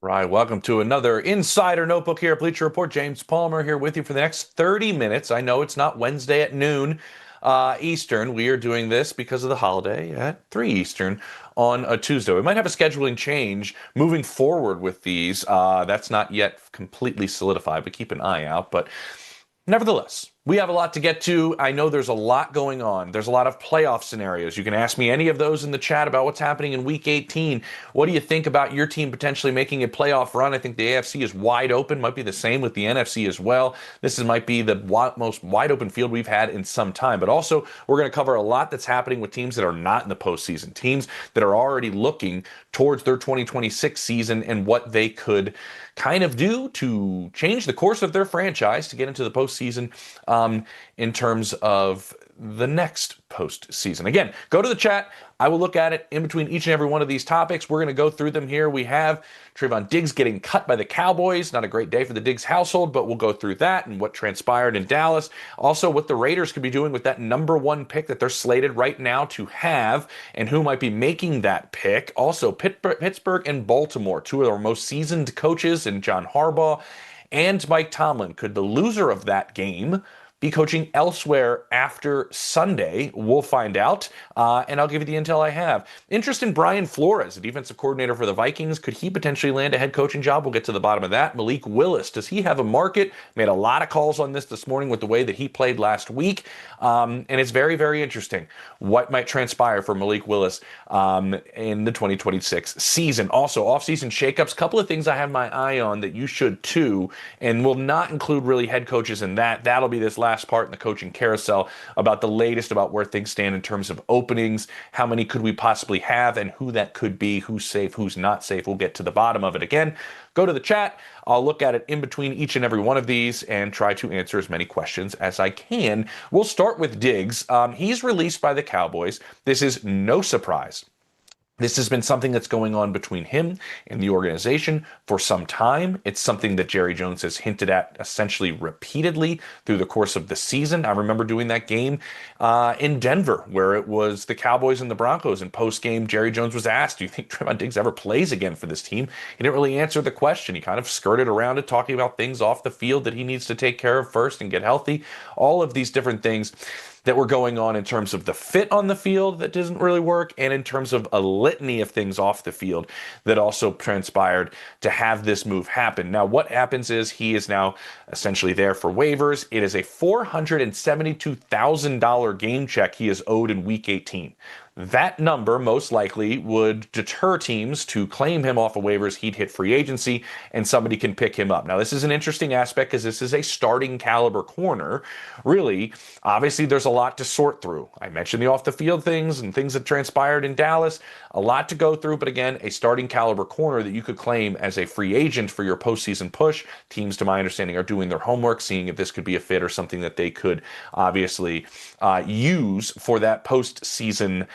Right, welcome to another Insider Notebook here at Bleacher Report. James Palmer here with you for the next 30 minutes. I know it's not Wednesday at noon Eastern. We are doing this because of the holiday at 3 Eastern on a Tuesday. We might have a scheduling change moving forward with these. That's not yet completely solidified, but keep an eye out. But nevertheless, we have a lot to get to. I know there's a lot going on. There's a lot of playoff scenarios. You can ask me any of those in the chat about what's happening in Week 18. What do you think about your team potentially making a playoff run? I think the AFC is wide open. Might be the same with the NFC as well. Might be the most wide open field we've had in some time. But also, we're going to cover a lot that's happening with teams that are not in the postseason, teams that are already looking towards their 2026 season and what they could kind of do to change the course of their franchise to get into the postseason in terms of the next postseason. Again, go to the chat. I will look at it in between each and every one of these topics. We're going to go through them here. We have Trevon Diggs getting cut by the Cowboys. Not a great day for the Diggs household, but we'll go through that and what transpired in Dallas. Also, what the Raiders could be doing with that number one pick that they're slated right now to have and who might be making that pick. Also, Pittsburgh and Baltimore, two of our most seasoned coaches in John Harbaugh and Mike Tomlin. Could the loser of that game be coaching elsewhere after Sunday? We'll find out, and I'll give you the intel I have. Interest in Brian Flores, the defensive coordinator for the Vikings. Could he potentially land a head coaching job? We'll get to the bottom of that. Malik Willis, does he have a market? Made a lot of calls on this morning with the way that he played last week, and it's very, very interesting what might transpire for Malik Willis in the 2026 season. Also, offseason shakeups, couple of things I have my eye on that you should too, and will not include really head coaches in that. That'll be this last part in the coaching carousel about the latest about where things stand in terms of openings, how many could we possibly have, and who that could be, who's safe, who's not safe. We'll get to the bottom of it. Again, go to the chat. I'll look at it in between each and every one of these and try to answer as many questions as I can. We'll start with Diggs. He's released by the Cowboys. This is no surprise. This has been something that's going on between him and the organization for some time. It's something that Jerry Jones has hinted at essentially repeatedly through the course of the season. I remember doing that game in Denver where it was the Cowboys and the Broncos, and post-game Jerry Jones was asked, do you think Trevon Diggs ever plays again for this team? He didn't really answer the question. He kind of skirted around it, talking about things off the field that he needs to take care of first and get healthy. All of these different things that were going on in terms of the fit on the field that doesn't really work, and in terms of a litany of things off the field that also transpired to have this move happen. Now, what happens is he is now essentially there for waivers. It is a $472,000 game check he is owed in Week 18. That number most likely would deter teams to claim him off of waivers. He'd hit free agency and somebody can pick him up. Now, this is an interesting aspect because this is a starting caliber corner. Really, obviously, there's a lot to sort through. I mentioned the off the field things and things that transpired in Dallas. A lot to go through, but again, a starting caliber corner that you could claim as a free agent for your postseason push. Teams, to my understanding, are doing their homework, seeing if this could be a fit or something that they could obviously use for that postseason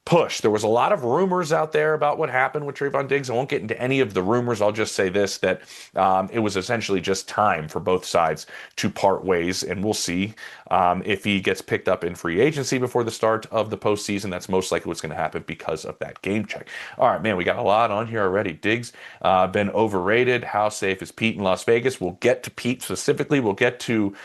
push. There was a lot of rumors out there about what happened with Trevon Diggs. I won't get into any of the rumors. I'll just say this, that it was essentially just time for both sides to part ways, and we'll see if he gets picked up in free agency before the start of the postseason. That's most likely what's going to happen because of that game check. All right, man, we got a lot on here already. Diggs been overrated. How safe is Pete in Las Vegas? We'll get to Pete specifically. We'll get to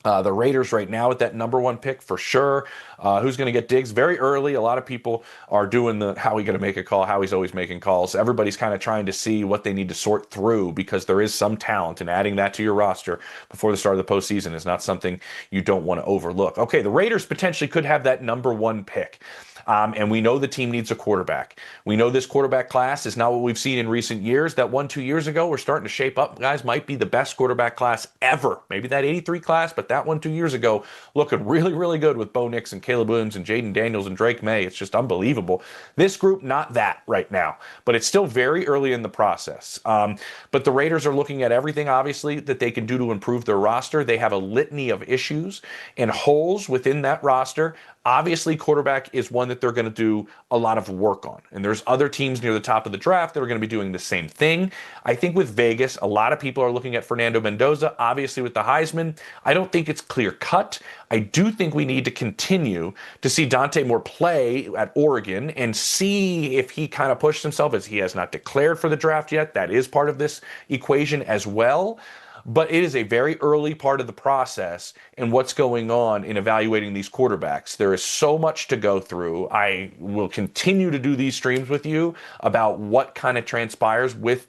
the Raiders right now at that number one pick for sure. Who's going to get Diggs very early? A lot of people are doing the how he going to make a call, how he's always making calls. Everybody's kind of trying to see what they need to sort through because there is some talent, and adding that to your roster before the start of the postseason is not something you don't want to overlook. Okay, the Raiders potentially could have that number one pick. And we know the team needs a quarterback. We know this quarterback class is not what we've seen in recent years. That 1-2 years ago, we're starting to shape up. Guys, might be the best quarterback class ever. Maybe that 83 class, but that 1-2 years ago looking really, really good with Bo Nix and Caleb Williams and Jaden Daniels and Drake May. It's just unbelievable. This group, not that right now, but it's still very early in the process. But the Raiders are looking at everything, obviously, that they can do to improve their roster. They have a litany of issues and holes within that roster. Obviously, quarterback is one that they're going to do a lot of work on. And there's other teams near the top of the draft that are going to be doing the same thing. I think with Vegas, a lot of people are looking at Fernando Mendoza, obviously with the Heisman. I don't think it's clear cut. I do think we need to continue to see Dante Moore play at Oregon and see if he kind of pushed himself, as he has not declared for the draft yet. That is part of this equation as well. But it is a very early part of the process in what's going on in evaluating these quarterbacks. There is so much to go through. I will continue to do these streams with you about what kind of transpires with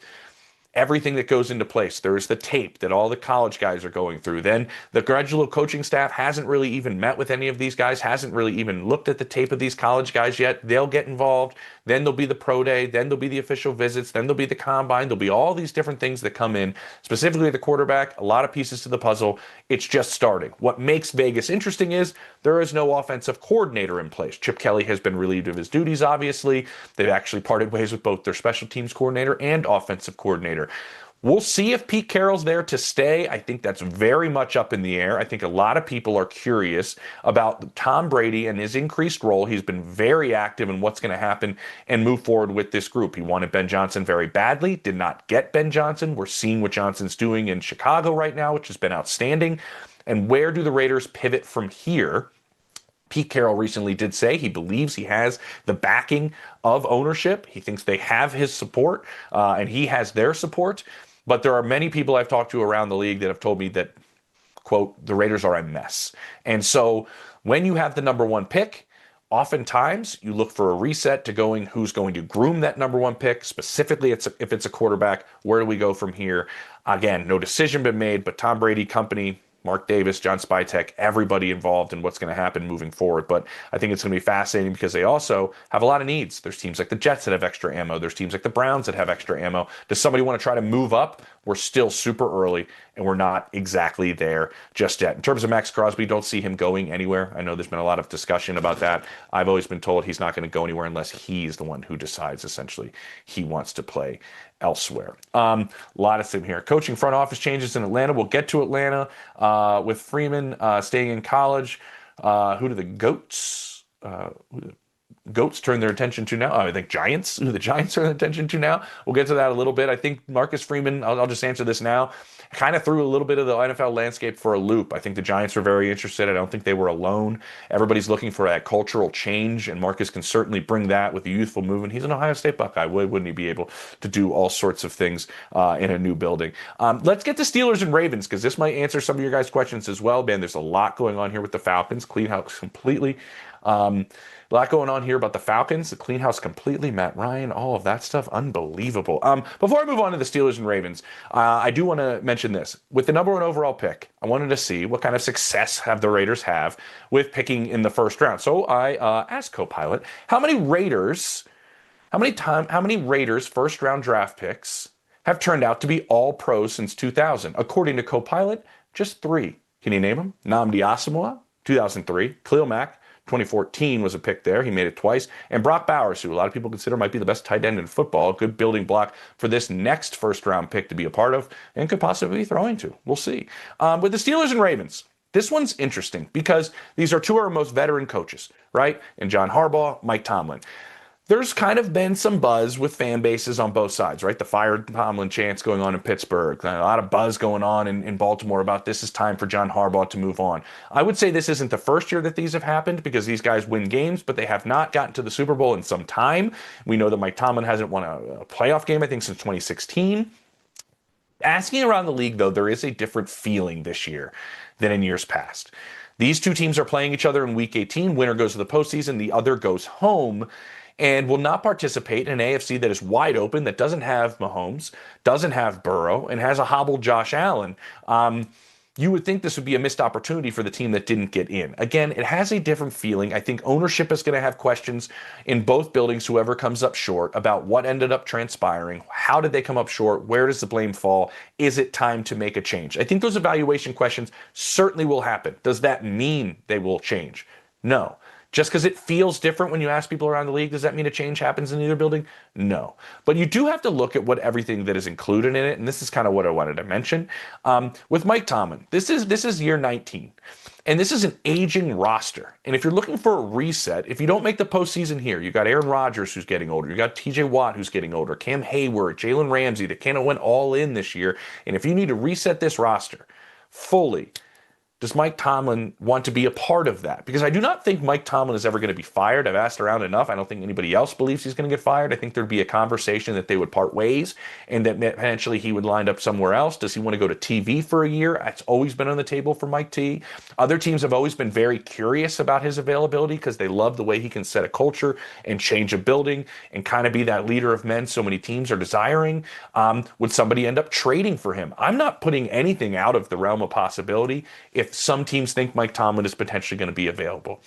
everything that goes into place. There's the tape that all the college guys are going through. Then the graduate coaching staff hasn't really even met with any of these guys, hasn't really even looked at the tape of these college guys yet. They'll get involved. Then there'll be the pro day. Then there'll be the official visits. Then there'll be the combine. There'll be all these different things that come in, specifically the quarterback, a lot of pieces to the puzzle. It's just starting. What makes Vegas interesting is there is no offensive coordinator in place. Chip Kelly has been relieved of his duties, obviously. They've actually parted ways with both their special teams coordinator and offensive coordinator. We'll see if Pete Carroll's there to stay. I think that's very much up in the air. I think a lot of people are curious about Tom Brady and his increased role. He's been very active in what's going to happen and move forward with this group. He wanted Ben Johnson very badly, did not get Ben Johnson. We're seeing what Johnson's doing in Chicago right now, which has been outstanding. And where do the Raiders pivot from here? Pete Carroll recently did say he believes he has the backing of ownership. He thinks they have his support, and he has their support. But there are many people I've talked to around the league that have told me that, quote, the Raiders are a mess. And so when you have the number one pick, oftentimes you look for a reset to going who's going to groom that number one pick. Specifically, if it's a quarterback, where do we go from here? Again, no decision been made, but Tom Brady company, Mark Davis, John Spytek, everybody involved in what's going to happen moving forward. But I think it's going to be fascinating because they also have a lot of needs. There's teams like the Jets that have extra ammo. There's teams like the Browns that have extra ammo. Does somebody want to try to move up? We're still super early, and we're not exactly there just yet. In terms of Max Crosby, don't see him going anywhere. I know there's been a lot of discussion about that. I've always been told he's not going to go anywhere unless he's the one who decides, essentially, he wants to play elsewhere. A lot of them here. Coaching front office changes in Atlanta. We'll get to Atlanta with Freeman staying in college. Who do the Goats turn their attention to now? I think Giants. Who the Giants turn their attention to now? We'll get to that a little bit. I think Marcus Freeman, I'll just answer this now, kind of threw a little bit of the NFL landscape for a loop. I think the Giants were very interested. I don't think they were alone. Everybody's looking for that cultural change, and Marcus can certainly bring that with the youthful movement. He's an Ohio State Buckeye. Why wouldn't he be able to do all sorts of things in a new building? Let's get to Steelers and Ravens, because this might answer some of your guys' questions as well. Man, there's a lot going on here with the Falcons. Clean house completely. A lot going on here about the Falcons, the clean house completely, Matt Ryan, all of that stuff, unbelievable. Before I move on to the Steelers and Ravens, I do want to mention this. With the number one overall pick, I wanted to see what kind of success have the Raiders have with picking in the first round. So I asked Copilot, how many Raiders first round draft picks have turned out to be all pros since 2000? According to Copilot, just 3. Can you name them? Nnamdi Asomugha, 2003, Khalil Mack, 2014 was a pick there. He made it twice. And Brock Bowers, who a lot of people consider might be the best tight end in football, a good building block for this next first-round pick to be a part of and could possibly be throwing to. We'll see. With the Steelers and Ravens, this one's interesting because these are two of our most veteran coaches, right? And John Harbaugh, Mike Tomlin. There's kind of been some buzz with fan bases on both sides, right? The fire Tomlin chants going on in Pittsburgh. A lot of buzz going on in Baltimore about this is time for John Harbaugh to move on. I would say this isn't the first year that these have happened because these guys win games, but they have not gotten to the Super Bowl in some time. We know that Mike Tomlin hasn't won a playoff game, I think, since 2016. Asking around the league, though, there is a different feeling this year than in years past. These two teams are playing each other in Week 18. Winner goes to the postseason. The other goes home and will not participate in an AFC that is wide open, that doesn't have Mahomes, doesn't have Burrow, and has a hobbled Josh Allen. You would think this would be a missed opportunity for the team that didn't get in. Again, it has a different feeling. I think ownership is going to have questions in both buildings, whoever comes up short, about what ended up transpiring. How did they come up short? Where does the blame fall? Is it time to make a change? I think those evaluation questions certainly will happen. Does that mean they will change? No. Just because it feels different when you ask people around the league, does that mean a change happens in either building? No. But you do have to look at what everything that is included in it, and this is kind of what I wanted to mention. With Mike Tomlin, this is year 19. And this is an aging roster. And if you're looking for a reset, if you don't make the postseason here, you got Aaron Rodgers who's getting older, you got TJ Watt who's getting older, Cam Hayward, Jalen Ramsey that kind of went all in this year. And if you need to reset this roster fully, does Mike Tomlin want to be a part of that? Because I do not think Mike Tomlin is ever going to be fired. I've asked around enough. I don't think anybody else believes he's going to get fired. I think there'd be a conversation that they would part ways and that potentially he would line up somewhere else. Does he want to go to TV for a year? That's always been on the table for Mike T. Other teams have always been very curious about his availability because they love the way he can set a culture and change a building and kind of be that leader of men so many teams are desiring. Would somebody end up trading for him? I'm not putting anything out of the realm of possibility if some teams think Mike Tomlin is potentially going to be available.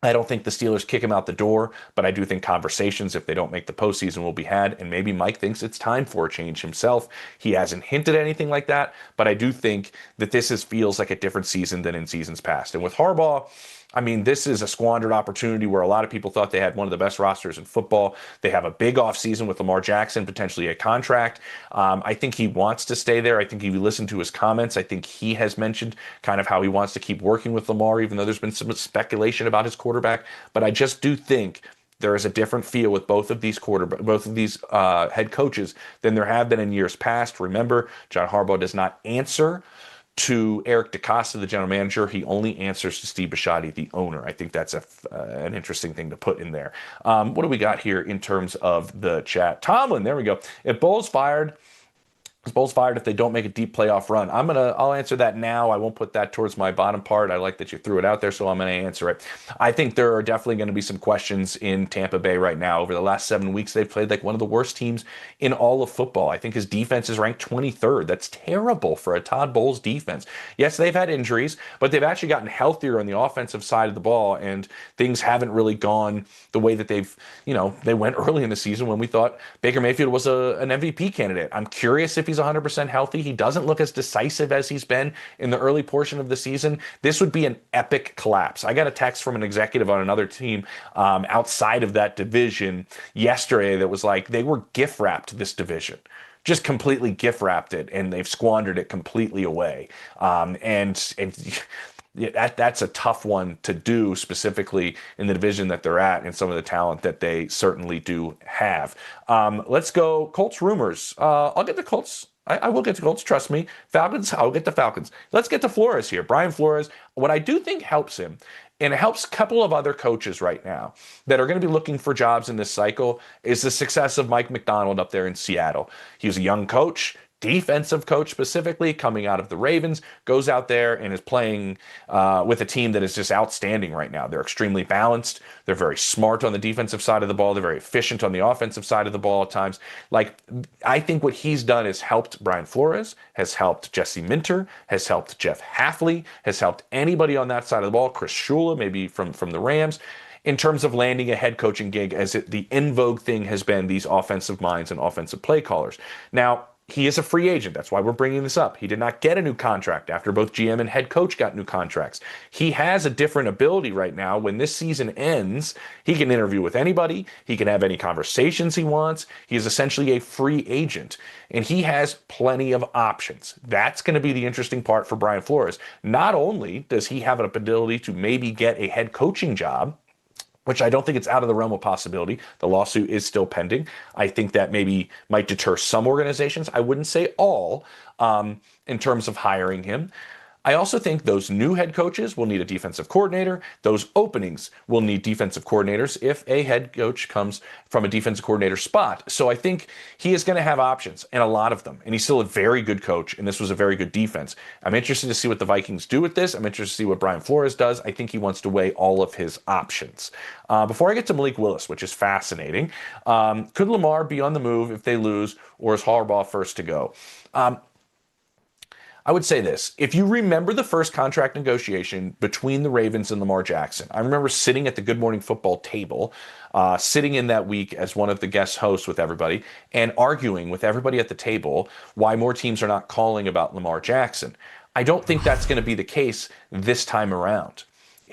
I don't think the Steelers kick him out the door, but I do think conversations, if they don't make the postseason, will be had. And maybe Mike thinks it's time for a change himself. He hasn't hinted at anything like that, but I do think that feels like a different season than in seasons past. And with Harbaugh, I mean, this is a squandered opportunity where a lot of people thought they had one of the best rosters in football. They have a big offseason with Lamar Jackson, potentially a contract. I think he wants to stay there. I think if you listen to his comments, I think he has mentioned kind of how he wants to keep working with Lamar, even though there's been some speculation about his quarterback. But I just do think there is a different feel with both of these head coaches than there have been in years past. Remember, John Harbaugh does not answer to Eric DeCosta, the general manager. He only answers to Steve Bisciotti, the owner. I think that's an interesting thing to put in there. What do we got here in terms of the chat? Tomlin, there we go. If Bowles fired, is Bowles fired if they don't make a deep playoff run? I'll answer that now. I won't put that towards my bottom part. I like that you threw it out there, so I'm going to answer it. I think there are definitely going to be some questions in Tampa Bay right now. Over the last 7 weeks, they've played like one of the worst teams in all of football. I think his defense is ranked 23rd. That's terrible for a Todd Bowles defense. Yes, they've had injuries, but they've actually gotten healthier on the offensive side of the ball, and things haven't really gone the way that they went early in the season when we thought Baker Mayfield was an MVP candidate. I'm curious if he's 100% healthy. He doesn't look as decisive as he's been in the early portion of the season. This would be an epic collapse. I got a text from an executive on another team outside of that division yesterday that was like, they were gift wrapped this division. Just completely gift wrapped it, and they've squandered it completely away. That's a tough one to do, specifically in the division that they're at and some of the talent that they certainly do have. Let's go Colts rumors. I'll get the Colts. I will get to Colts, trust me. Falcons, I'll get to Falcons. Let's get to Flores here. Brian Flores, what I do think helps him, and it helps a couple of other coaches right now that are going to be looking for jobs in this cycle, is the success of Mike Macdonald up there in Seattle. He was a young coach, defensive coach specifically, coming out of the Ravens, goes out there and is playing with a team that is just outstanding right now. They're extremely balanced. They're very smart on the defensive side of the ball. They're very efficient on the offensive side of the ball at times. I think what he's done has helped Brian Flores, has helped Jesse Minter, has helped Jeff Hafley, has helped anybody on that side of the ball, Chris Shula, maybe from the Rams, in terms of landing a head coaching gig, as the in vogue thing has been these offensive minds and offensive play callers. Now, he is a free agent. That's why we're bringing this up. He did not get a new contract after both GM and head coach got new contracts. He has a different ability right now. When this season ends, he can interview with anybody. He can have any conversations he wants. He is essentially a free agent, and he has plenty of options. That's going to be the interesting part for Brian Flores. Not only does he have an ability to maybe get a head coaching job, which I don't think it's out of the realm of possibility. The lawsuit is still pending. I think that maybe might deter some organizations. I wouldn't say all in terms of hiring him. I also think those new head coaches will need a defensive coordinator. Those openings will need defensive coordinators if a head coach comes from a defensive coordinator spot. So I think he is going to have options, and a lot of them. And he's still a very good coach, and this was a very good defense. I'm interested to see what the Vikings do with this. I'm interested to see what Brian Flores does. I think he wants to weigh all of his options. Before I get to Malik Willis, which is fascinating, could Lamar be on the move if they lose, or is Harbaugh first to go? I would say this. If you remember the first contract negotiation between the Ravens and Lamar Jackson, I remember sitting at the Good Morning Football table, sitting in that week as one of the guest hosts with everybody, and arguing with everybody at the table why more teams are not calling about Lamar Jackson. I don't think that's going to be the case this time around.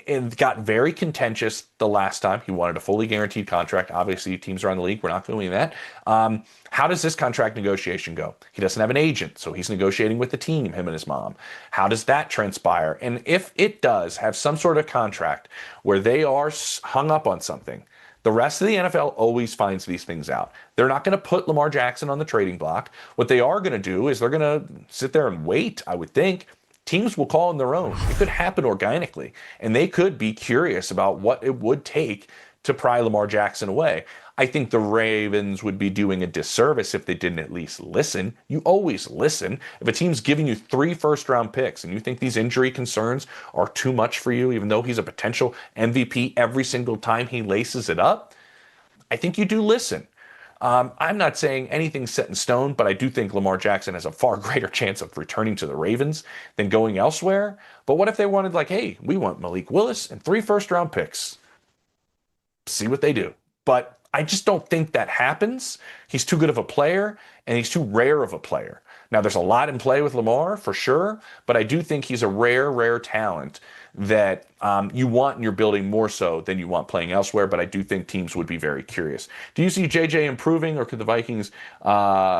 It got very contentious the last time. He wanted a fully guaranteed contract. Obviously, teams around the league were not doing that. How does this contract negotiation go? He doesn't have an agent, so he's negotiating with the team, him and his mom. How does that transpire? And if it does have some sort of contract where they are hung up on something, the rest of the NFL always finds these things out. They're not going to put Lamar Jackson on the trading block. What they are going to do is they're going to sit there and wait, I would think. Teams will call on their own. It could happen organically, and they could be curious about what it would take to pry Lamar Jackson away. I think the Ravens would be doing a disservice if they didn't at least listen. You always listen. If a team's giving you 3 first-round picks and you think these injury concerns are too much for you, even though he's a potential MVP every single time he laces it up, I think you do listen. I'm not saying anything's set in stone, but I do think Lamar Jackson has a far greater chance of returning to the Ravens than going elsewhere. But what if they wanted, like, hey, we want Malik Willis and 3 first-round picks? See what they do. But I just don't think that happens. He's too good of a player, and he's too rare of a player. Now, there's a lot in play with Lamar, for sure, but I do think he's a rare, rare talent that you want in your building more so than you want playing elsewhere, but I do think teams would be very curious. Do you see JJ improving, or could the Vikings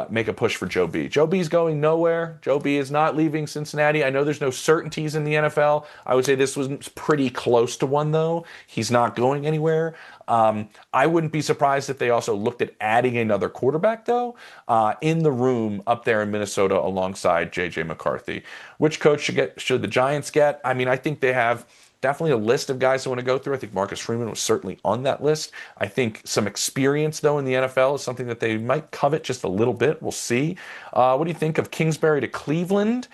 make a push for Joe B? Joe B's going nowhere. Joe B is not leaving Cincinnati. I know there's no certainties in the NFL. I would say this was pretty close to one, though. He's not going anywhere. I wouldn't be surprised if they also looked at adding another quarterback, though, in the room up there in Minnesota alongside J.J. McCarthy. Which coach should the Giants get? I mean, I think they have definitely a list of guys I want to go through. I think Marcus Freeman was certainly on that list. I think some experience, though, in the NFL is something that they might covet just a little bit. We'll see. What do you think of Kingsbury to Cleveland?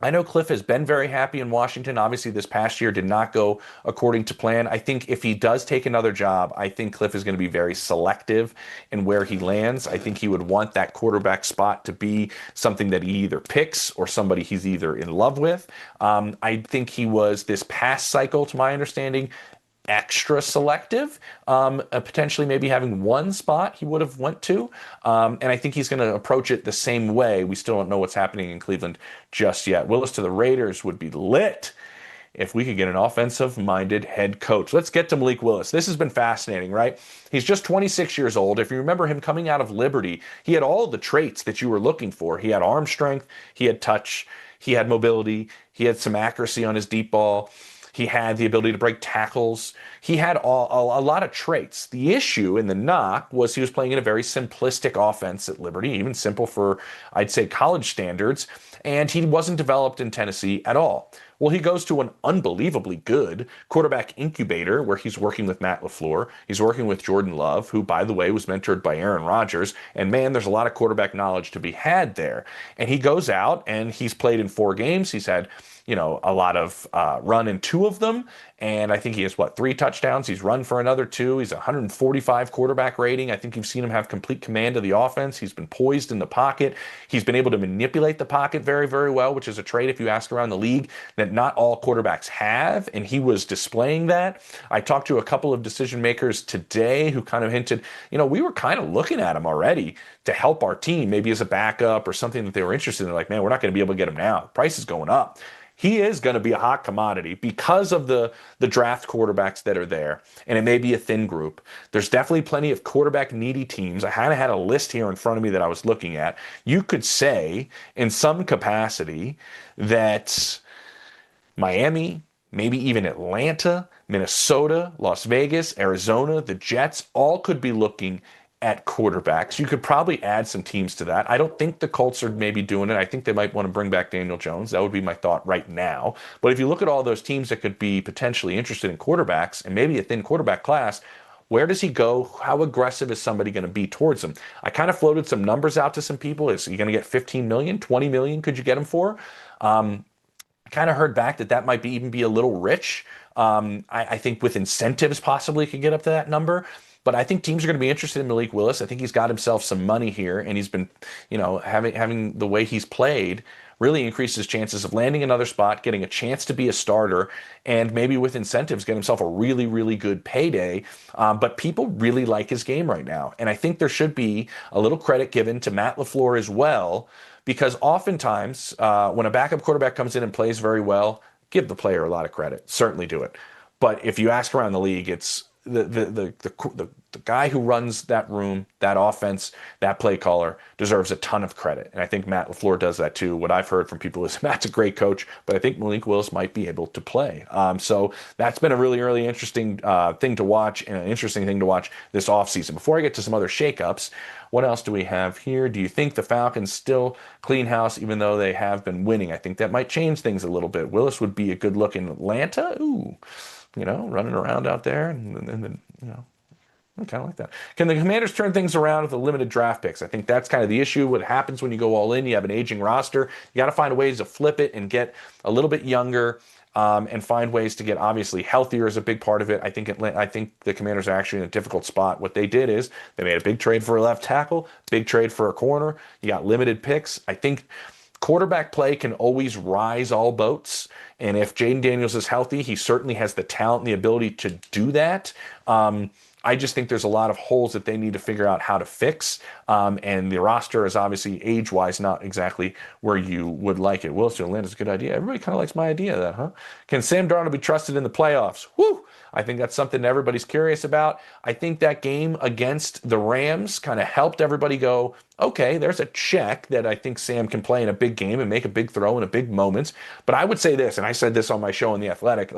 I know Cliff has been very happy in Washington. Obviously, this past year did not go according to plan. I think if he does take another job, I think Cliff is going to be very selective in where he lands. I think he would want that quarterback spot to be something that he either picks or somebody he's either in love with. I think he was, this past cycle, to my understanding, extra selective, potentially maybe having one spot he would have went to. And I think he's going to approach it the same way. We still don't know what's happening in Cleveland just yet. Willis to the Raiders would be lit if we could get an offensive-minded head coach. Let's get to Malik Willis. This has been fascinating, right? He's just 26 years old. If you remember him coming out of Liberty, he had all the traits that you were looking for. He had arm strength, he had touch, he had mobility, he had some accuracy on his deep ball. He had the ability to break tackles. He had a lot of traits. The issue and the knock was he was playing in a very simplistic offense at Liberty, even simple for, I'd say, college standards, and he wasn't developed in Tennessee at all. Well, he goes to an unbelievably good quarterback incubator where he's working with Matt LaFleur. He's working with Jordan Love, who, by the way, was mentored by Aaron Rodgers. And man, there's a lot of quarterback knowledge to be had there. And he goes out and he's played in 4 games. He's had, a lot of run in 2 of them. And I think he has, 3 touchdowns. He's run for another 2. He's 145 quarterback rating. I think you've seen him have complete command of the offense. He's been poised in the pocket. He's been able to manipulate the pocket very, very well, which is a trait, if you ask around the league, that not all quarterbacks have. And he was displaying that. I talked to a couple of decision makers today who kind of hinted, we were kind of looking at him already to help our team, maybe as a backup or something that they were interested in. They're like, man, we're not going to be able to get him now. The price is going up. He is going to be a hot commodity because of the draft quarterbacks that are there, and it may be a thin group. There's definitely plenty of quarterback-needy teams. I had a list here in front of me that I was looking at. You could say, in some capacity, that Miami, maybe even Atlanta, Minnesota, Las Vegas, Arizona, the Jets, all could be looking at quarterbacks. You could probably add some teams to that. I don't think the Colts are maybe doing it. I think they might want to bring back Daniel Jones. That would be my thought right now. But if you look at all those teams that could be potentially interested in quarterbacks and maybe a thin quarterback class, where does he go? How aggressive is somebody going to be towards him? I kind of floated some numbers out to some people. Is he going to get 15 million, 20 million? Could you get him for? I kind of heard back that might even be a little rich. I think with incentives possibly could get up to that number. But I think teams are going to be interested in Malik Willis. I think he's got himself some money here, and he's been, having the way he's played really increased his chances of landing another spot, getting a chance to be a starter, and maybe with incentives, get himself a really, really good payday. But people really like his game right now. And I think there should be a little credit given to Matt LaFleur as well, because oftentimes when a backup quarterback comes in and plays very well, give the player a lot of credit. Certainly do it. But if you ask around the league, it's the guy who runs that room, that offense, that play caller deserves a ton of credit. And I think Matt LaFleur does that too. What I've heard from people is Matt's a great coach, but I think Malik Willis might be able to play. So that's been a really interesting thing to watch, and an interesting thing to watch this offseason. Before I get to some other shakeups, what else do we have here? Do you think the Falcons still clean house even though they have been winning? I think that might change things a little bit. Willis would be a good look in Atlanta. Ooh, running around out there, and I kind of like that. Can the Commanders turn things around with the limited draft picks? I think that's kind of the issue. What happens when you go all in, you have an aging roster. You got to find ways to flip it and get a little bit younger, and find ways to get obviously healthier is a big part of it. I think the Commanders are actually in a difficult spot. What they did is they made a big trade for a left tackle, big trade for a corner. You got limited picks. I think quarterback play can always rise all boats. And if Jaden Daniels is healthy, he certainly has the talent and the ability to do that. I just think there's a lot of holes that they need to figure out how to fix. And the roster is obviously age-wise not exactly where you would like it. Willis to Atlanta's a good idea. Everybody kind of likes my idea of that, huh? Can Sam Darnold be trusted in the playoffs? Woo! I think that's something everybody's curious about. I think that game against the Rams kind of helped everybody go, okay, there's a check that I think Sam can play in a big game and make a big throw in a big moments. But I would say this, and I said this on my show on The Athletic,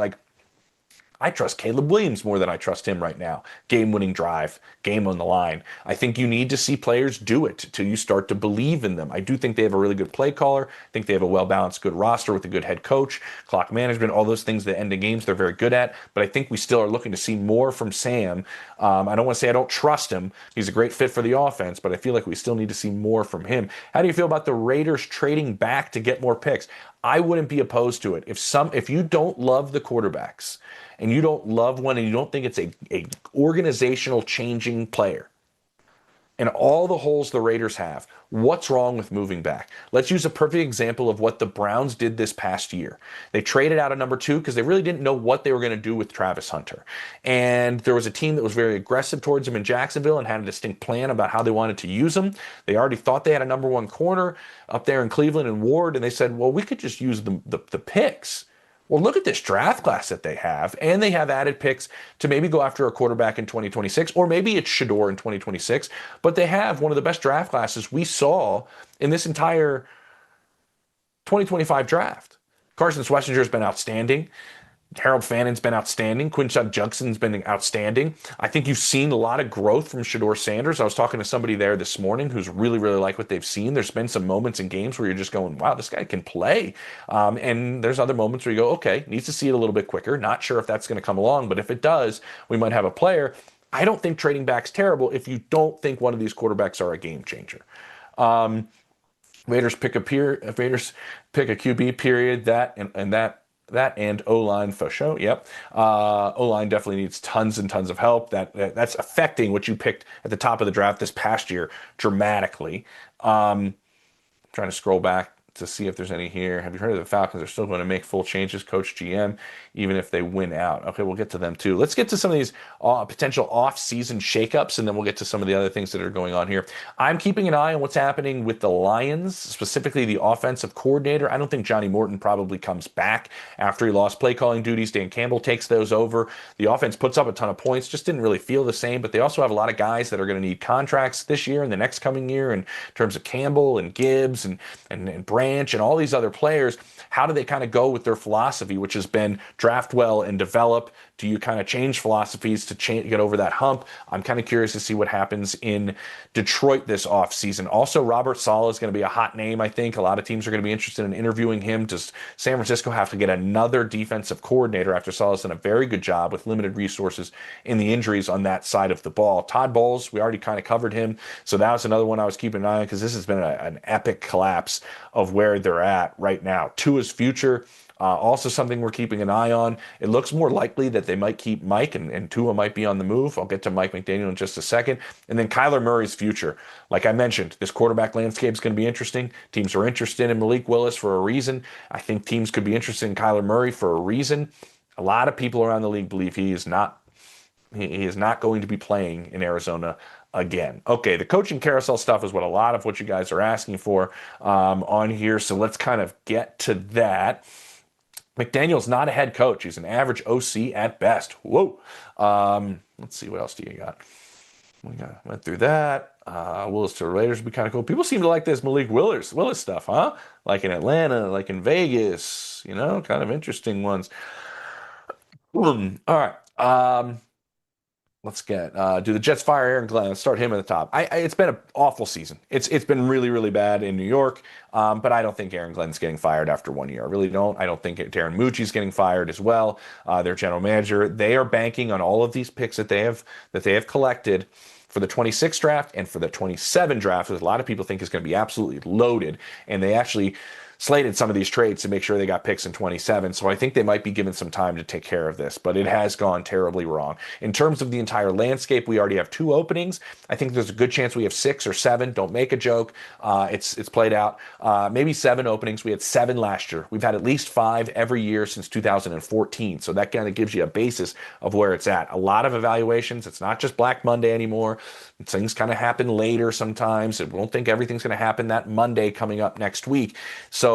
I trust Caleb Williams more than I trust him right now. Game-winning drive, game on the line. I think you need to see players do it till you start to believe in them. I do think they have a really good play caller. I think they have a well-balanced, good roster with a good head coach, clock management, all those things that end in games they're very good at. But I think we still are looking to see more from Sam. I don't want to say I don't trust him. He's a great fit for the offense, but I feel like we still need to see more from him. How do you feel about the Raiders trading back to get more picks? I wouldn't be opposed to it. If you don't love the quarterbacks, and you don't love one, and you don't think it's a organizational changing player, and all the holes the Raiders have, what's wrong with moving back? Let's use a perfect example of what the Browns did this past year. They traded out of number 2 because they really didn't know what they were going to do with Travis Hunter. And there was a team that was very aggressive towards him in Jacksonville and had a distinct plan about how they wanted to use him. They already thought they had a number 1 corner up there in Cleveland and Ward, and they said, well, we could just use the picks. Well, look at this draft class that they have, and they have added picks to maybe go after a quarterback in 2026, or maybe it's Shador in 2026, but they have one of the best draft classes we saw in this entire 2025 draft. Carson Schwarzenegger has been outstanding. Harold Fannon's been outstanding. Quinshon Judson's been outstanding. I think you've seen a lot of growth from Shador Sanders. I was talking to somebody there this morning who's really like what they've seen. There's been some moments in games where you're just going, wow, this guy can play. And there's other moments where you go, okay, needs to see it a little bit quicker. Not sure if that's going to come along, but if it does, we might have a player. I don't think trading back's terrible if you don't think one of these quarterbacks are a game changer. Raiders pick a QB period, that and O-line for sure. Yep. O-line definitely needs tons and tons of help. That's affecting what you picked at the top of the draft this past year dramatically. Trying to scroll back to see if there's any here. Have you heard of the Falcons are still going to make full changes, Coach GM, even if they win out? Okay, we'll get to them too. Let's get to some of these potential off-season shakeups, and then we'll get to some of the other things that are going on here. I'm keeping an eye on what's happening with the Lions, specifically the offensive coordinator. I don't think Johnny Morton probably comes back after he lost play calling duties. Dan Campbell takes those over. The offense puts up a ton of points, just didn't really feel the same, but they also have a lot of guys that are going to need contracts this year and the next coming year in terms of Campbell and Gibbs and Branch and all these other players. How do they kind of go with their philosophy, which has been draft well and develop? Do you kind of change philosophies to get over that hump? I'm kind of curious to see what happens in Detroit this offseason. Also, Robert Saleh is going to be a hot name, I think. A lot of teams are going to be interested in interviewing him. Does San Francisco have to get another defensive coordinator after Saleh's done a very good job with limited resources in the injuries on that side of the ball? Todd Bowles, we already kind of covered him. So that was another one I was keeping an eye on because this has been an epic collapse of where they're at right now. Tua's future. Also something we're keeping an eye on. It looks more likely that they might keep Mike and Tua might be on the move. I'll get to Mike McDaniel in just a second. And then Kyler Murray's future. Like I mentioned, this quarterback landscape is going to be interesting. Teams are interested in Malik Willis for a reason. I think teams could be interested in Kyler Murray for a reason. A lot of people around the league believe he is not going to be playing in Arizona again. Okay, the coaching carousel stuff is a lot of what you guys are asking for on here. So let's kind of get to that. McDaniel's not a head coach. He's an average OC at best. Whoa. Let's see, what else do you got? Went through that. Willis to the Raiders would be kind of cool. People seem to like this Malik Willis stuff, huh? Like in Atlanta, like in Vegas, kind of interesting ones. All right. Let's get do the Jets fire Aaron Glenn? Let's start him at the top. It's been an awful season. It's been really really bad in New York, but I don't think Aaron Glenn's getting fired after 1 year. I really don't. I don't think Darren Mucci's getting fired as well. Their general manager. They are banking on all of these picks that they have collected for the 26 draft and for the 27 draft, which a lot of people think is going to be absolutely loaded, and they actually slated some of these trades to make sure they got picks in 27. So I think they might be given some time to take care of this, but it has gone terribly wrong. In terms of the entire landscape, we already have 2 openings. I think there's a good chance we have 6 or 7. Don't make a joke. It's played out. Maybe 7 openings. We had 7 last year. We've had at least 5 every year since 2014. So that kind of gives you a basis of where it's at. A lot of evaluations. It's not just Black Monday anymore. Things kind of happen later sometimes. I won't think everything's going to happen that Monday coming up next week. So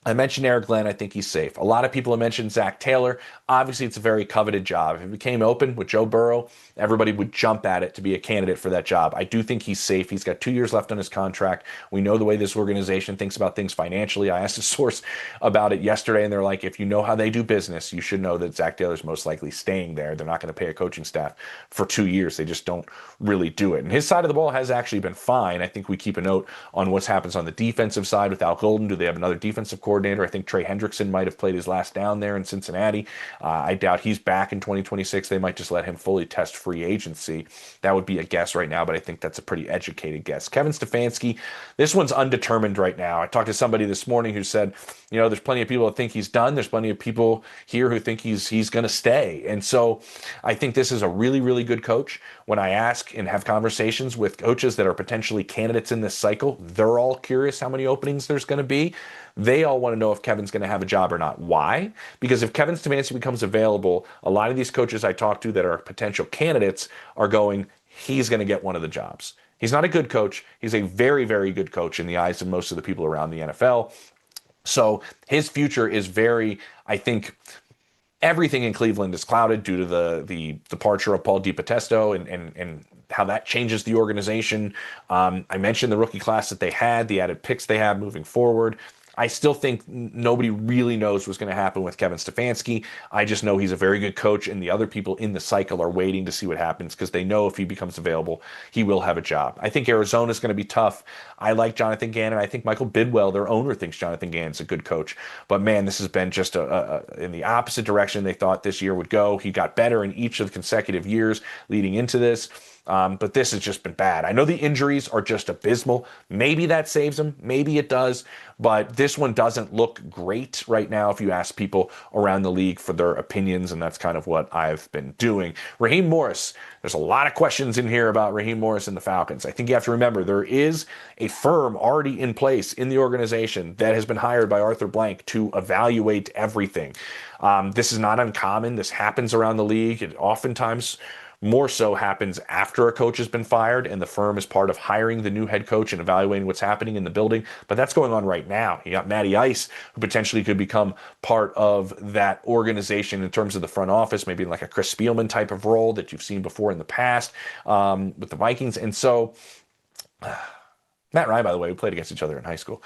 I mentioned Eric Glenn. I think he's safe. A lot of people have mentioned Zach Taylor. Obviously, it's a very coveted job. If it became open with Joe Burrow, everybody would jump at it to be a candidate for that job. I do think he's safe. He's got 2 years left on his contract. We know the way this organization thinks about things financially. I asked a source about it yesterday, and they're like, if you know how they do business, you should know that Zach Taylor's most likely staying there. They're not going to pay a coaching staff for 2 years. They just don't really do it. And his side of the ball has actually been fine. I think we keep a note on what happens on the defensive side with Al Golden. Do they have another defensive coordinator? I think Trey Hendrickson might have played his last down there in Cincinnati. I doubt he's back in 2026. They might just let him fully test free agency. That would be a guess right now, but I think that's a pretty educated guess. Kevin Stefanski, this one's undetermined right now. I talked to somebody this morning who said, there's plenty of people that think he's done. There's plenty of people here who think he's going to stay. And so I think this is a really, really good coach. When I ask and have conversations with coaches that are potentially candidates in this cycle, they're all curious how many openings there's going to be. They all want to know if Kevin's going to have a job or not. Why? Because if Kevin Stefanski becomes available, a lot of these coaches I talk to that are potential candidates are going, he's going to get one of the jobs. He's not a good coach. He's a very, very good coach in the eyes of most of the people around the NFL. So his future is very, I think, everything in Cleveland is clouded due to the departure of Paul DiPotesto and how that changes the organization. I mentioned the rookie class that they had, the added picks they have moving forward. I still think nobody really knows what's going to happen with Kevin Stefanski. I just know he's a very good coach, and the other people in the cycle are waiting to see what happens because they know if he becomes available, he will have a job. I think Arizona is going to be tough. I like Jonathan Gannon. I think Michael Bidwell, their owner, thinks Jonathan Gannon's a good coach. But man, this has been just in the opposite direction they thought this year would go. He got better in each of the consecutive years leading into this. But this has just been bad. I know the injuries are just abysmal. Maybe that saves him. Maybe it does. But this one doesn't look great right now if you ask people around the league for their opinions, and that's kind of what I've been doing. Raheem Morris. There's a lot of questions in here about Raheem Morris and the Falcons. I think you have to remember there is a firm already in place in the organization that has been hired by Arthur Blank to evaluate everything. This is not uncommon. This happens around the league. It oftentimes more so happens after a coach has been fired and the firm is part of hiring the new head coach and evaluating what's happening in the building. But that's going on right now. You got Matty Ice, who potentially could become part of that organization in terms of the front office, maybe like a Chris Spielman type of role that you've seen before in the past with the Vikings. And so Matt Ryan, by the way, we played against each other in high school.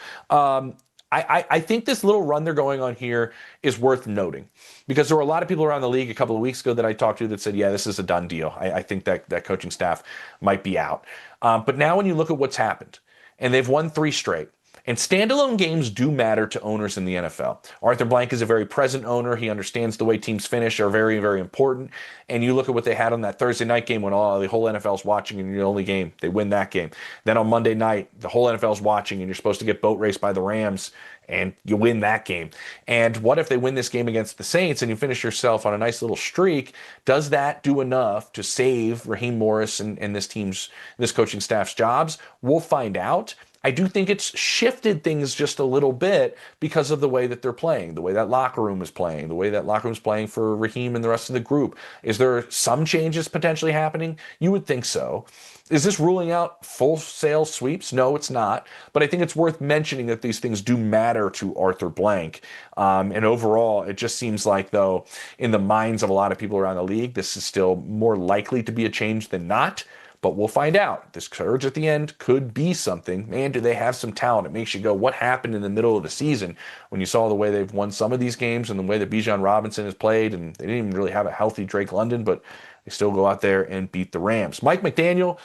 I think this little run they're going on here is worth noting because there were a lot of people around the league a couple of weeks ago that I talked to that said, yeah, this is a done deal. I think that coaching staff might be out. But now when you look at what's happened, and they've won 3 straight, and standalone games do matter to owners in the NFL. Arthur Blank is a very present owner. He understands the way teams finish are very, very important. And you look at what they had on that Thursday night game when the whole NFL's watching and you're the only game. They win that game. Then on Monday night, the whole NFL's watching and you're supposed to get boat raced by the Rams and you win that game. And what if they win this game against the Saints and you finish yourself on a nice little streak? Does that do enough to save Raheem Morris and this coaching staff's jobs? We'll find out. I do think it's shifted things just a little bit because of the way that they're playing, the way that locker room is playing, the way that locker room is playing for Raheem and the rest of the group. Is there some changes potentially happening? You would think so. Is this ruling out full sale sweeps? No, it's not. But I think it's worth mentioning that these things do matter to Arthur Blank. And overall, it just seems like, though, in the minds of a lot of people around the league, this is still more likely to be a change than not. But we'll find out. This surge at the end could be something. Man, do they have some talent? It makes you go, what happened in the middle of the season when you saw the way they've won some of these games and the way that Bijan Robinson has played, and they didn't even really have a healthy Drake London, but they still go out there and beat the Rams. Mike McDaniel,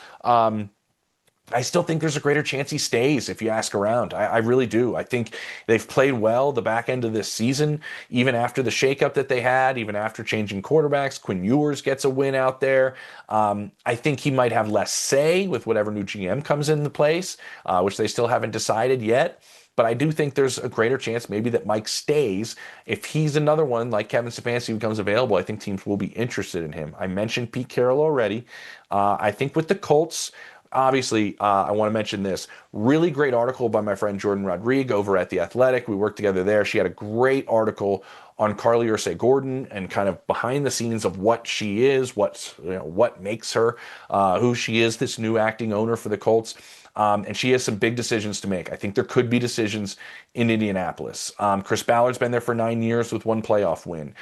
I still think there's a greater chance he stays if you ask around. I really do. I think they've played well the back end of this season, even after the shakeup that they had, even after changing quarterbacks. Quinn Ewers gets a win out there. I think he might have less say with whatever new GM comes into place, which they still haven't decided yet. But I do think there's a greater chance maybe that Mike stays. If he's another one like Kevin Stefanski becomes available, I think teams will be interested in him. I mentioned Pete Carroll already. I think with the Colts, obviously, I want to mention this really great article by my friend Jordan Rodrigue over at The Athletic. We worked together there. She had a great article on Carly Ursay-Gordon and kind of behind the scenes of what she is, what makes her who she is, this new acting owner for the Colts. And she has some big decisions to make. I think there could be decisions in Indianapolis. Chris Ballard's been there for 9 years with one playoff win.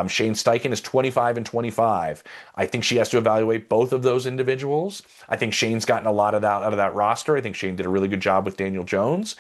Shane Steichen is 25-25. I think she has to evaluate both of those individuals. I think Shane's gotten a lot of that out of that roster. I think Shane did a really good job with Daniel Jones.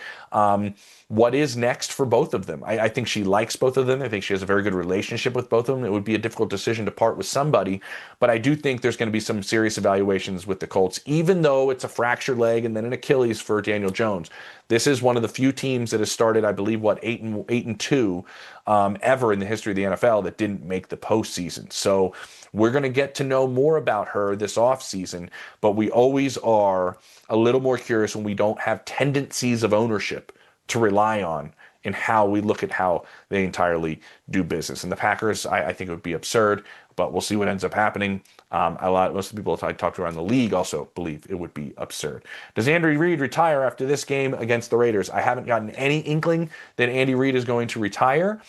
What is next for both of them? I think she likes both of them. I think she has a very good relationship with both of them. It would be a difficult decision to part with somebody, but I do think there's going to be some serious evaluations with the Colts, even though it's a fractured leg and then an Achilles for Daniel Jones. This is one of the few teams that has started, I believe, 8-2 ever in the history of the NFL that didn't make the postseason. So we're going to get to know more about her this offseason, but we always are a little more curious when we don't have tendencies of ownership to rely on in how we look at how they entirely do business. And the Packers, I think it would be absurd, but we'll see what ends up happening. Most of the people I talked to around the league also believe it would be absurd. Does Andy Reid retire after this game against the Raiders? I haven't gotten any inkling that Andy Reid is going to retire.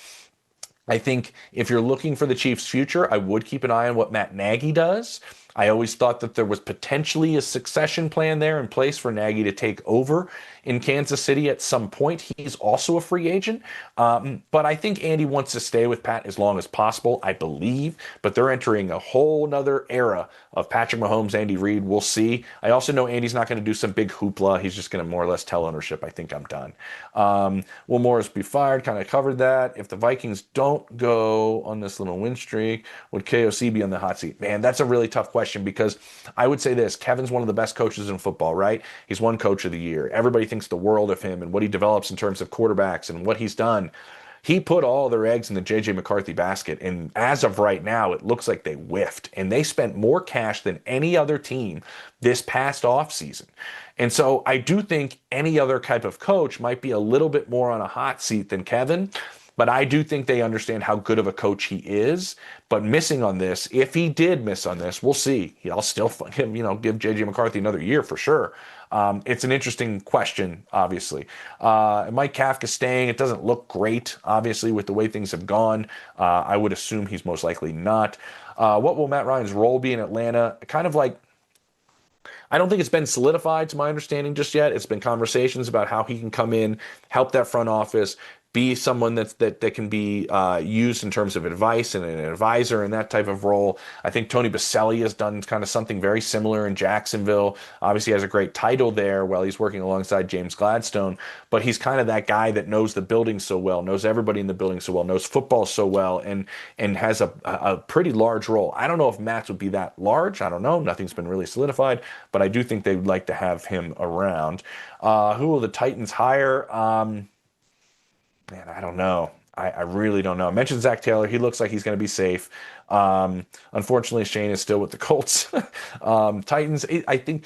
I think if you're looking for the Chiefs' future, I would keep an eye on what Matt Nagy does. I always thought that there was potentially a succession plan there in place for Nagy to take over in Kansas City at some point. He's also a free agent. But I think Andy wants to stay with Pat as long as possible, I believe. But they're entering a whole nother era of Patrick Mahomes, Andy Reid. We'll see. I also know Andy's not going to do some big hoopla. He's just going to more or less tell ownership, I think I'm done. Will Morris be fired? Kind of covered that. If the Vikings don't go on this little win streak, would KOC be on the hot seat? Man, that's a really tough question because I would say this. Kevin's one of the best coaches in football, right? He's won Coach of the Year. Everybody thinks the world of him and what he develops in terms of quarterbacks and what he's done. He put all their eggs in the J.J. McCarthy basket, and as of right now, it looks like they whiffed, and they spent more cash than any other team this past offseason. And so I do think any other type of coach might be a little bit more on a hot seat than Kevin, but I do think they understand how good of a coach he is. But missing on this, if he did miss on this, we'll see. I'll still give J.J. McCarthy another year for sure. It's an interesting question, obviously. Mike Kafka staying, it doesn't look great, obviously, with the way things have gone. I would assume he's most likely not. What will Matt Ryan's role be in Atlanta? Kind of like, I don't think it's been solidified to my understanding just yet. It's been conversations about how he can come in, help that front office, be someone that can be used in terms of advice and an advisor in that type of role. I think Tony Boselli has done kind of something very similar in Jacksonville. Obviously has a great title there while he's working alongside James Gladstone, but he's kind of that guy that knows the building so well, knows everybody in the building so well, knows football so well, and has a pretty large role. I don't know if Matt's would be that large. I don't know. Nothing's been really solidified, but I do think they would like to have him around. Who will the Titans hire? Man, I don't know. I really don't know. I mentioned Zach Taylor. He looks like he's going to be safe. Unfortunately, Shane is still with the Colts. Titans, I think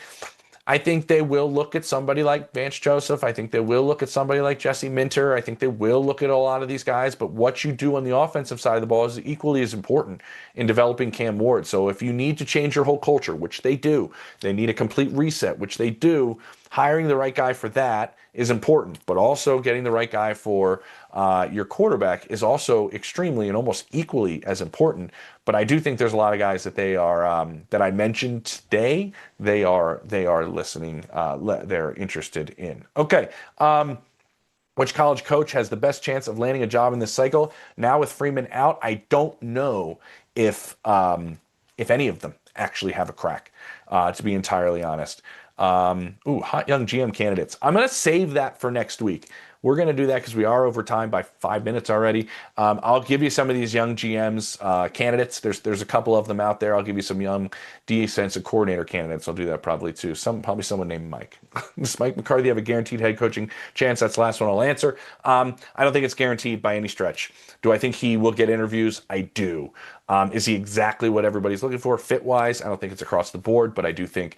I think they will look at somebody like Vance Joseph. I think they will look at somebody like Jesse Minter. I think they will look at a lot of these guys. But what you do on the offensive side of the ball is equally as important in developing Cam Ward. So if you need to change your whole culture, which they do, they need a complete reset, which they do. Hiring the right guy for that is important, but also getting the right guy for your quarterback is also extremely and almost equally as important. But I do think there's a lot of guys that they are that I mentioned today. They are listening. They're interested in. Okay. Which college coach has the best chance of landing a job in this cycle? Now with Freeman out, I don't know if any of them actually have a crack. To be entirely honest. Hot young GM candidates. I'm going to save that for next week. We're going to do that because we are over time by 5 minutes already. I'll give you some of these young GMs candidates. There's a couple of them out there. I'll give you some young defensive coordinator candidates. I'll do that probably too. Probably someone named Mike. Does Mike McCarthy have a guaranteed head coaching chance? That's the last one I'll answer. I don't think it's guaranteed by any stretch. Do I think he will get interviews? I do. Is he exactly what everybody's looking for fit-wise? I don't think it's across the board, but I do think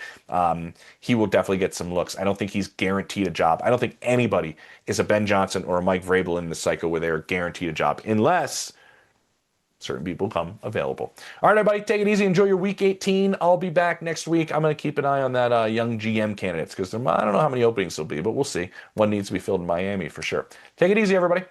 he will definitely get some looks. I don't think he's guaranteed a job. I don't think anybody is a Ben Johnson or a Mike Vrabel in the cycle where they're guaranteed a job, unless certain people come available. All right, everybody, take it easy. Enjoy your Week 18. I'll be back next week. I'm going to keep an eye on that young GM candidates because I don't know how many openings there'll be, but we'll see. One needs to be filled in Miami for sure. Take it easy, everybody.